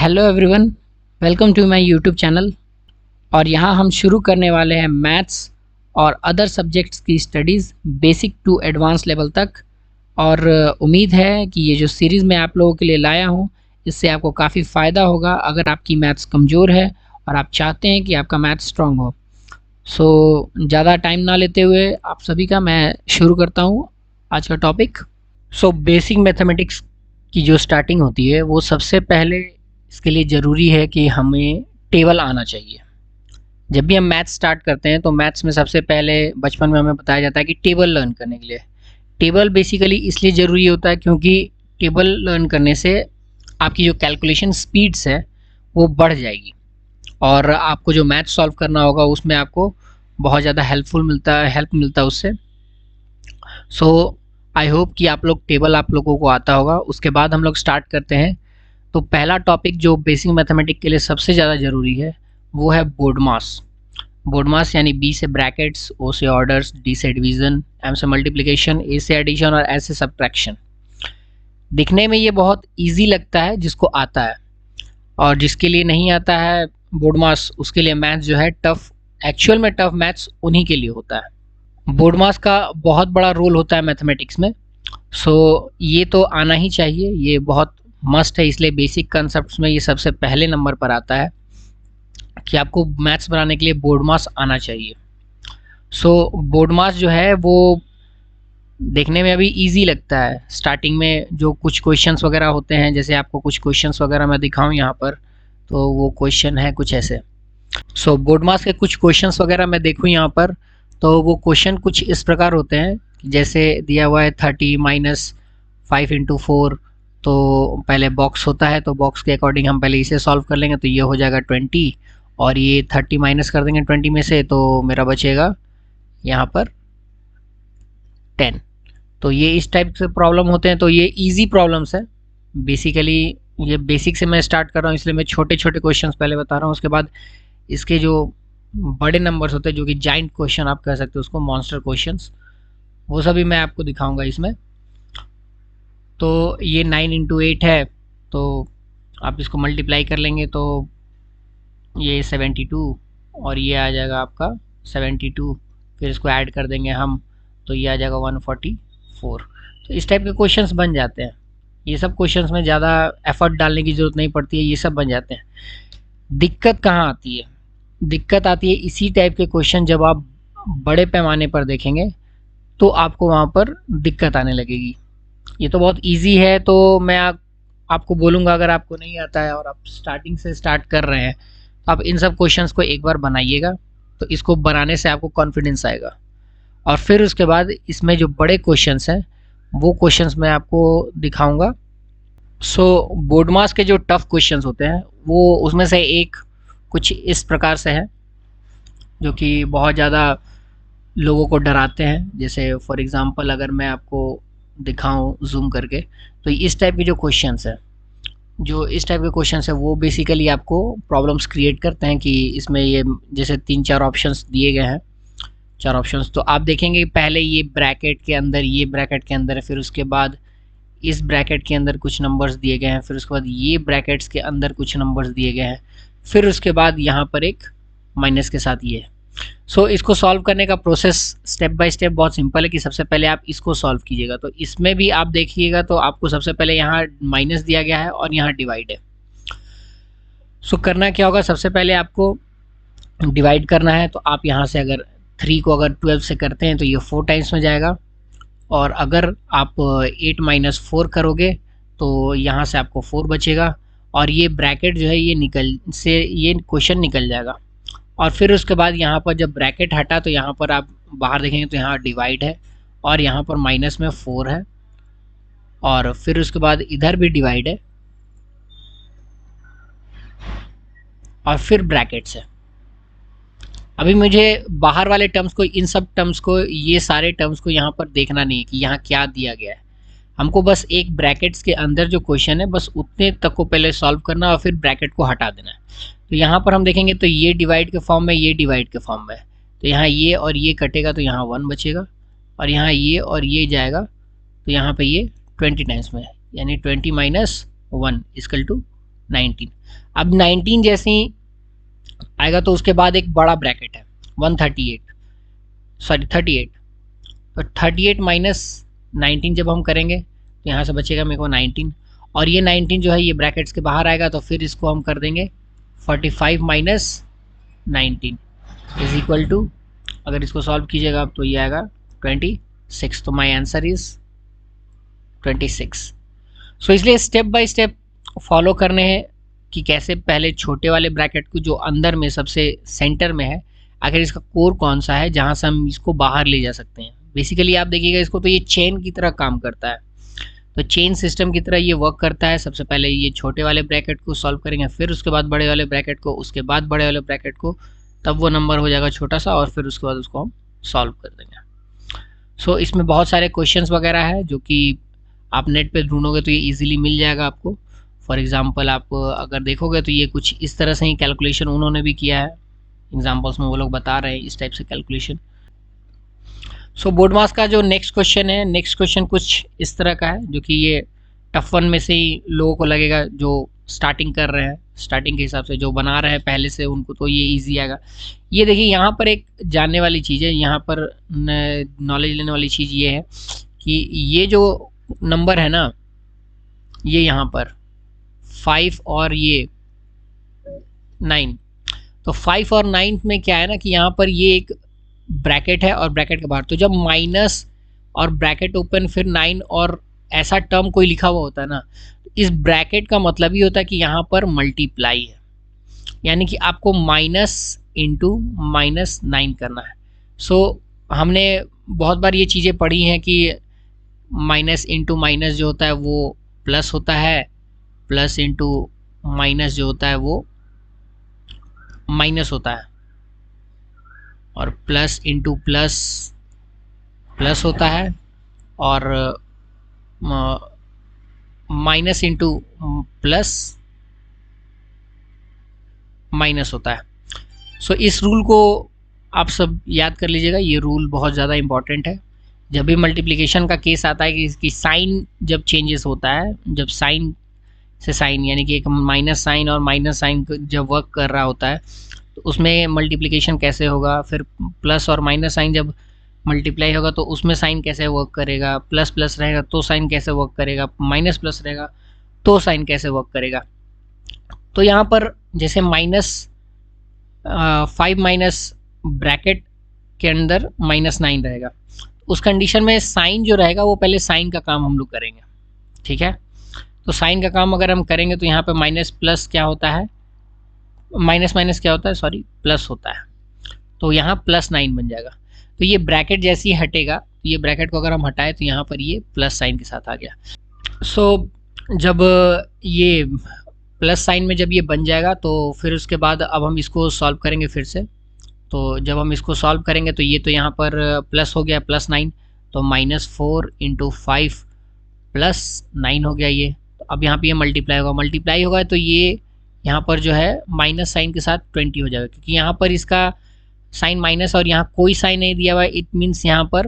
Hello everyone, welcome to my YouTube channel. और यहाँ हम शुरू करने वाले हैं मैथ्स और अदर सब्जेक्ट्स की studies basic to advance level तक। और उम्मीद है कि ये जो सीरीज़ मैं आप लोगों के लिए लाया हूँ इससे आपको काफ़ी फ़ायदा होगा अगर आपकी मैथ्स कमज़ोर है और आप चाहते हैं कि आपका मैथ्स स्ट्रॉन्ग हो। सो ज़्यादा टाइम ना लेते हुए आप सभी का मैं शुरू करता हूँ आज का टॉपिक। सो बेसिक मैथमेटिक्स की जो स्टार्टिंग होती है वो सबसे पहले इसके लिए ज़रूरी है कि हमें टेबल आना चाहिए। जब भी हम मैथ्स स्टार्ट करते हैं तो मैथ्स में सबसे पहले बचपन में हमें बताया जाता है कि टेबल लर्न करने के लिए। टेबल बेसिकली इसलिए ज़रूरी होता है क्योंकि टेबल लर्न करने से आपकी जो कैलकुलेशन स्पीड्स है वो बढ़ जाएगी और आपको जो मैथ सॉल्व करना होगा उसमें आपको बहुत ज़्यादा हेल्प मिलता है उससे। सो आई होप कि आप लोग टेबल आप लोगों को आता होगा। उसके बाद हम लोग स्टार्ट करते हैं। तो पहला टॉपिक जो बेसिक मैथमेटिक्स के लिए सबसे ज़्यादा ज़रूरी है वो है बोर्ड मास। बोर्ड मास यानी बी से ब्रैकेट्स, ओ से ऑर्डर्स, डी से डिवीज़न, एम से मल्टीप्लिकेशन, ए से एडिशन और एस से सब्ट्रैक्शन। दिखने में ये बहुत इजी लगता है जिसको आता है, और जिसके लिए नहीं आता है बोर्ड मास उसके लिए मैथ्स जो है टफ, एक्चुअल में टफ मैथ्स उन्हीं के लिए होता है। बोर्ड मास का बहुत बड़ा रोल होता है मैथमेटिक्स में। सो ये तो आना ही चाहिए, ये बहुत मस्ट है। इसलिए बेसिक कंसेप्ट्स में ये सबसे पहले नंबर पर आता है कि आपको मैथ्स बनाने के लिए बोर्ड मास आना चाहिए। सो बोर्ड मास जो है वो देखने में अभी इजी लगता है। स्टार्टिंग में जो कुछ क्वेश्चंस वगैरह होते हैं, जैसे आपको कुछ क्वेश्चंस वगैरह मैं दिखाऊं यहाँ पर, तो वो क्वेश्चन है कुछ ऐसे। सो बोर्ड मास के कुछ क्वेश्चंस वगैरह मैं देखूं यहाँ पर, तो वो क्वेश्चन कुछ इस प्रकार होते हैं। जैसे दिया हुआ है 30 माइनस 5 इंटू 4, तो पहले बॉक्स होता है तो बॉक्स के अकॉर्डिंग हम पहले इसे सॉल्व कर लेंगे, तो ये हो जाएगा 20 और ये 30 माइनस कर देंगे 20 में से तो मेरा बचेगा यहाँ पर 10। तो ये इस टाइप से प्रॉब्लम होते हैं। तो ये इजी प्रॉब्लम्स है बेसिकली। ये बेसिक से मैं स्टार्ट कर रहा हूँ इसलिए मैं छोटे छोटे क्वेश्चंस पहले बता रहा हूँ। उसके बाद इसके जो बड़े नंबर्स होते हैं, जो कि जाइंट क्वेश्चन आप कह सकते हो उसको, मॉन्स्टर क्वेश्चंस, वो सभी मैं आपको दिखाऊंगा इसमें। तो ये 9 इंटू 8 है, तो आप इसको मल्टीप्लाई कर लेंगे तो ये 72 और ये आ जाएगा आपका 72, फिर इसको ऐड कर देंगे हम तो ये आ जाएगा 144। तो इस टाइप के क्वेश्चंस बन जाते हैं। ये सब क्वेश्चंस में ज़्यादा एफर्ट डालने की ज़रूरत नहीं पड़ती है, ये सब बन जाते हैं। दिक्कत कहाँ आती है? दिक्कत आती है इसी टाइप के क्वेश्चन जब आप बड़े पैमाने पर देखेंगे तो आपको वहाँ पर दिक्कत आने लगेगी। ये तो बहुत इजी है, तो मैं आपको बोलूँगा अगर आपको नहीं आता है और आप स्टार्टिंग से स्टार्ट कर रहे हैं तो आप इन सब क्वेश्चंस को एक बार बनाइएगा, तो इसको बनाने से आपको कॉन्फिडेंस आएगा। और फिर उसके बाद इसमें जो बड़े क्वेश्चंस हैं वो क्वेश्चंस मैं आपको दिखाऊंगा। सो बोर्ड मास के जो टफ क्वेश्चंस होते हैं वो उसमें से एक कुछ इस प्रकार से है जो कि बहुत ज़्यादा लोगों को डराते हैं। जैसे फॉर एग्जांपल अगर मैं आपको दिखाऊं जूम करके, तो इस टाइप के जो क्वेश्चंस है, जो इस टाइप के क्वेश्चंस है वो बेसिकली आपको प्रॉब्लम्स क्रिएट करते हैं। कि इसमें ये जैसे 3-4 ऑप्शंस दिए गए हैं, 4 ऑप्शंस, तो आप देखेंगे पहले ये ब्रैकेट के अंदर, ये ब्रैकेट के अंदर है, फिर उसके बाद इस ब्रैकेट के अंदर कुछ नंबर्स दिए गए हैं, फिर उसके बाद ये ब्रैकेट्स के अंदर कुछ नंबर्स दिए गए हैं, फिर उसके बाद यहाँ पर एक माइनस के साथ ये। सो इसको सॉल्व करने का प्रोसेस स्टेप बाय स्टेप बहुत सिंपल है कि सबसे पहले आप इसको सॉल्व कीजिएगा। तो इसमें भी आप देखिएगा तो आपको सबसे पहले यहाँ माइनस दिया गया है और यहाँ डिवाइड है। सो करना क्या होगा, सबसे पहले आपको डिवाइड करना है। तो आप यहाँ से अगर 3 को अगर 12 से करते हैं तो ये 4 टाइम्स में जाएगा, और अगर आप 8 माइनस 4 करोगे तो यहाँ से आपको 4 बचेगा और ये ब्रैकेट जो है ये क्वेश्चन निकल जाएगा। और फिर उसके बाद यहाँ पर जब ब्रैकेट हटा तो यहाँ पर आप बाहर देखेंगे तो यहाँ डिवाइड है और यहाँ पर माइनस में 4 है, और फिर उसके बाद इधर भी डिवाइड है और फिर ब्रैकेट्स है। अभी मुझे बाहर वाले टर्म्स को, इन सब टर्म्स को, ये सारे टर्म्स को यहाँ पर देखना नहीं है कि यहाँ क्या दिया गया है। हमको बस एक ब्रैकेट्स के अंदर जो क्वेश्चन है बस उतने तक को पहले सॉल्व करना और फिर ब्रैकेट को हटा देना है। तो यहाँ पर हम देखेंगे तो ये डिवाइड के फॉर्म में, ये डिवाइड के फॉर्म में, तो यहाँ ये और ये कटेगा तो यहाँ 1 बचेगा, और यहाँ ये और ये जाएगा तो यहाँ पर ये 20 टाइम्स में, यानी 20 माइनस 1 इक्वल टू 19। अब 19 जैसे ही आएगा तो उसके बाद एक बड़ा ब्रैकेट है 138, सॉरी 38। तो 38 माइनस 19 जब हम करेंगे तो यहाँ से बचेगा मेरे को 19, और ये 19 जो है ये ब्रैकेट्स के बाहर आएगा, तो फिर इसको हम कर देंगे 45 माइनस 19 इज इक्वल टू, अगर इसको सॉल्व कीजिएगा आप तो ये आएगा 26। तो माई आंसर इज 26। सो इसलिए स्टेप बाय स्टेप फॉलो करने हैं कि कैसे पहले छोटे वाले ब्रैकेट को जो अंदर में सबसे सेंटर में है, आखिर इसका कोर कौन सा है जहाँ से हम इसको बाहर ले जा सकते हैं। बेसिकली आप देखिएगा इसको तो ये चेन की तरह काम करता है, तो चेन सिस्टम की तरह ये वर्क करता है। सबसे पहले ये छोटे वाले ब्रैकेट को सॉल्व करेंगे, फिर उसके बाद बड़े वाले ब्रैकेट को, उसके बाद बड़े वाले ब्रैकेट को, तब वो नंबर हो जाएगा छोटा सा, और फिर उसके बाद उसको हम सॉल्व कर देंगे। सो इसमें बहुत सारे क्वेश्चंस वगैरह है जो कि आप नेट पे ढूंढोगे तो ये इजीली मिल जाएगा आपको। फॉर एग्जांपल आप अगर देखोगे तो ये कुछ इस तरह से ही कैलकुलेशन उन्होंने भी किया है, एग्जांपल्स में वो लोग बता रहे हैं इस टाइप से कैलकुलेशन। सो बोर्ड मास का जो नेक्स्ट क्वेश्चन है, नेक्स्ट क्वेश्चन कुछ इस तरह का है जो कि ये टफ वन में से ही लोगों को लगेगा जो स्टार्टिंग कर रहे हैं, स्टार्टिंग के हिसाब से जो बना रहे हैं पहले से उनको तो ये इजी आएगा। ये देखिए यहाँ पर एक जानने वाली चीज़ है, यहाँ पर नॉलेज लेने वाली चीज़ ये है कि ये जो नंबर है ना, ये यहाँ पर 5 और ये 9, तो 5 और 9 में क्या है ना कि यहाँ पर ये एक ब्रैकेट है और ब्रैकेट के बाहर, तो जब माइनस और ब्रैकेट ओपन फिर 9 और ऐसा टर्म कोई लिखा हुआ होता है ना, इस ब्रैकेट का मतलब ही होता है कि यहाँ पर मल्टीप्लाई है, यानी कि आपको माइनस इंटू माइनस 9 करना है। सो हमने बहुत बार ये चीज़ें पढ़ी हैं कि माइनस इंटू माइनस जो होता है वो प्लस होता है, प्लस इंटू माइनस जो होता है वो माइनस होता है, और प्लस इंटू प्लस प्लस होता है, और माइनस इंटू प्लस माइनस होता है। सो इस रूल को आप सब याद कर लीजिएगा, ये रूल बहुत ज़्यादा इम्पॉर्टेंट है। जब भी मल्टीप्लिकेशन का केस आता है कि इसकी साइन जब चेंजेस होता है, जब साइन से साइन यानी कि एक माइनस साइन और माइनस साइन जब वर्क कर रहा होता है तो उसमें मल्टीप्लिकेशन कैसे होगा, फिर प्लस और माइनस साइन जब मल्टीप्लाई होगा तो उसमें साइन कैसे वर्क करेगा, प्लस प्लस रहेगा तो साइन कैसे वर्क करेगा, माइनस प्लस रहेगा तो साइन कैसे वर्क करेगा। तो यहाँ पर जैसे -5 माइनस ब्रैकेट के अंदर -9 रहेगा, उस कंडीशन में साइन जो रहेगा वो पहले साइन का काम हम लोग करेंगे, ठीक है। तो साइन का काम अगर हम करेंगे तो यहाँ पे माइनस प्लस क्या होता है, माइनस माइनस क्या होता है, सॉरी प्लस होता है, तो यहाँ +9 बन जाएगा। तो ये ब्रैकेट जैसे ही हटेगा, तो ये ब्रैकेट को अगर हम हटाएं तो यहाँ पर ये प्लस साइन के साथ आ गया। सो जब ये प्लस साइन में जब ये बन जाएगा तो फिर उसके बाद अब हम इसको सॉल्व करेंगे फिर से। तो जब हम इसको सॉल्व करेंगे तो ये तो यहाँ पर प्लस हो गया +9, तो -4 × 5 +9 हो गया ये। तो अब यहाँ पे ये मल्टीप्लाई होगा तो ये यहाँ पर जो है माइनस साइन के साथ 20 हो जाएगा, क्योंकि यहाँ पर इसका साइन माइनस और यहाँ कोई साइन नहीं दिया हुआ है, इट मीन्स यहाँ पर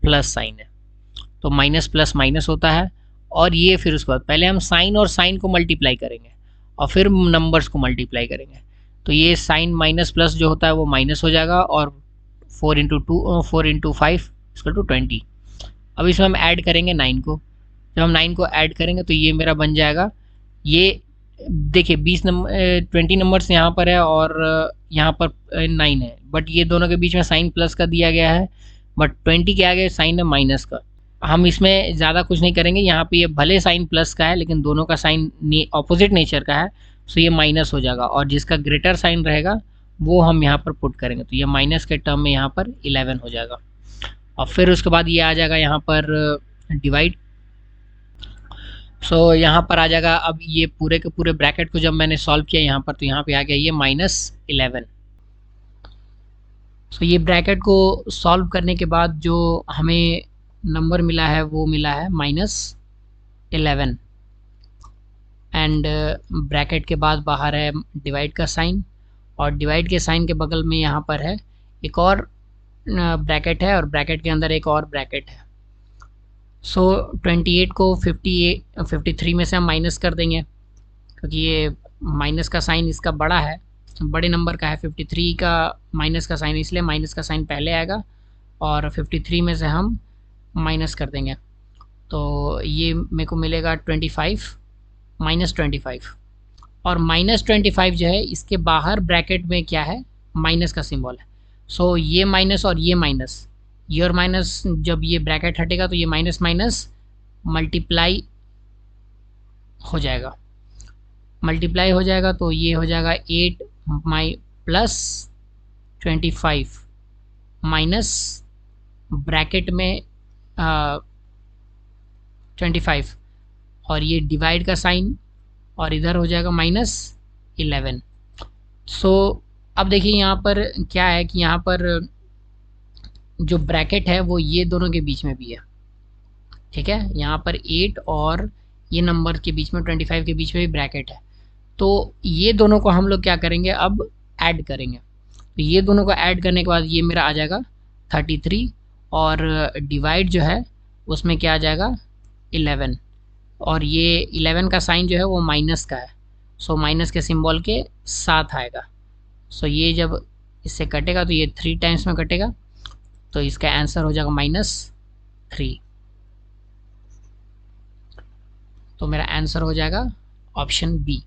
प्लस साइन है, तो माइनस प्लस माइनस होता है। और ये फिर उसके बाद पहले हम साइन और साइन को मल्टीप्लाई करेंगे और फिर नंबर्स को मल्टीप्लाई करेंगे, तो ये साइन माइनस प्लस जो होता है वो माइनस हो जाएगा, और 4 × 5 = 20। अब इसमें हम ऐड करेंगे 9 को, जब हम 9 को ऐड करेंगे तो ये मेरा बन जाएगा, ये देखिए 20 नंबर्स यहाँ पर है और यहाँ पर 9 है, बट ये दोनों के बीच में साइन प्लस का दिया गया है, बट 20 के आगे साइन है माइनस का। हम इसमें ज़्यादा कुछ नहीं करेंगे, यहाँ पे ये भले साइन प्लस का है लेकिन दोनों का साइन ऑपोजिट नेचर का है, सो ये माइनस हो जाएगा, और जिसका ग्रेटर साइन रहेगा वो हम यहाँ पर पुट करेंगे, तो ये माइनस के टर्म में यहाँ पर 11 हो जाएगा। और फिर उसके बाद ये आ जाएगा यहाँ पर डिवाइड, सो यहाँ पर आ जाएगा। अब ये पूरे के पूरे ब्रैकेट को जब मैंने सॉल्व किया यहाँ पर, तो यहाँ पे आ गया ये -11। सो ये ब्रैकेट को सॉल्व करने के बाद जो हमें नंबर मिला है वो मिला है -11, एंड ब्रैकेट के बाद बाहर है डिवाइड का साइन, और डिवाइड के साइन के बगल में यहाँ पर है एक और ब्रैकेट है, और ब्रैकेट के अंदर एक और ब्रैकेट है। सो 28 को 53 में से हम माइनस कर देंगे, क्योंकि ये माइनस का साइन इसका बड़ा है, बड़े नंबर का है। 53 का माइनस का साइन, इसलिए माइनस का साइन पहले आएगा और 53 में से हम माइनस कर देंगे, तो ये मेरे को मिलेगा 25 माइनस 25। और माइनस 25 जो है इसके बाहर ब्रैकेट में क्या है, माइनस का सिंबल है। सो ये माइनस और ये और माइनस, जब ये ब्रैकेट हटेगा तो ये माइनस माइनस मल्टीप्लाई हो जाएगा, तो ये हो जाएगा 8 माई प्लस 25 माइनस ब्रैकेट में 25 और ये डिवाइड का साइन और इधर हो जाएगा माइनस 11। सो अब देखिए यहाँ पर क्या है कि यहाँ पर जो ब्रैकेट है वो ये दोनों के बीच में भी है, ठीक है। यहाँ पर 8 और ये नंबर के बीच में 25 के बीच में भी ब्रैकेट है, तो ये दोनों को हम लोग क्या करेंगे, अब ऐड करेंगे। तो ये दोनों को ऐड करने के बाद ये मेरा आ जाएगा 33 और डिवाइड जो है उसमें क्या आ जाएगा 11, और ये 11 का साइन जो है वो माइनस का है, सो माइनस के सिंबल के साथ आएगा। सो ये जब इससे कटेगा तो ये 3 टाइम्स में कटेगा, तो इसका आंसर हो जाएगा -3। तो मेरा आंसर हो जाएगा ऑप्शन बी।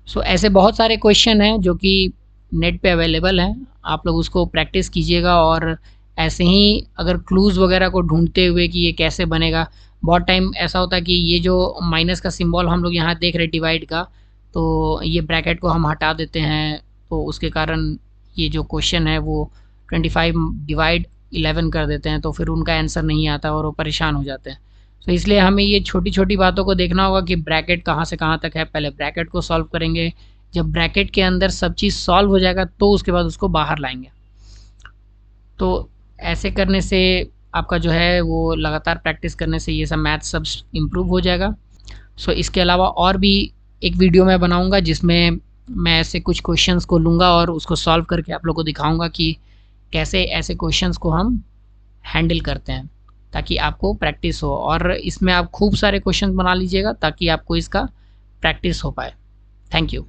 सो ऐसे बहुत सारे क्वेश्चन हैं जो कि नेट पे अवेलेबल हैं, आप लोग उसको प्रैक्टिस कीजिएगा। और ऐसे ही अगर क्लूज़ वगैरह को ढूंढते हुए कि ये कैसे बनेगा, बहुत टाइम ऐसा होता है कि ये जो माइनस का सिंबल हम लोग यहाँ देख रहे हैं डिवाइड का, तो ये ब्रैकेट को हम हटा देते हैं, तो उसके कारण ये जो क्वेश्चन है वो 25 डिवाइड 11 कर देते हैं, तो फिर उनका आंसर नहीं आता और वो परेशान हो जाते हैं। तो इसलिए हमें ये छोटी छोटी बातों को देखना होगा कि ब्रैकेट कहाँ से कहाँ तक है, पहले ब्रैकेट को सॉल्व करेंगे, जब ब्रैकेट के अंदर सब चीज़ सॉल्व हो जाएगा तो उसके बाद उसको बाहर लाएंगे। तो ऐसे करने से आपका जो है वो लगातार प्रैक्टिस करने से ये सब मैथ सब इम्प्रूव हो जाएगा। सो इसके अलावा और भी एक वीडियो मैं बनाऊंगा जिसमें मैं ऐसे कुछ क्वेश्चंस को लूँगा और उसको सॉल्व करके आप लोग को दिखाऊंगा कि कैसे ऐसे क्वेश्चंस को हम हैंडल करते हैं, ताकि आपको प्रैक्टिस हो। और इसमें आप खूब सारे क्वेश्चन बना लीजिएगा ताकि आपको इसका प्रैक्टिस हो पाए। Thank you.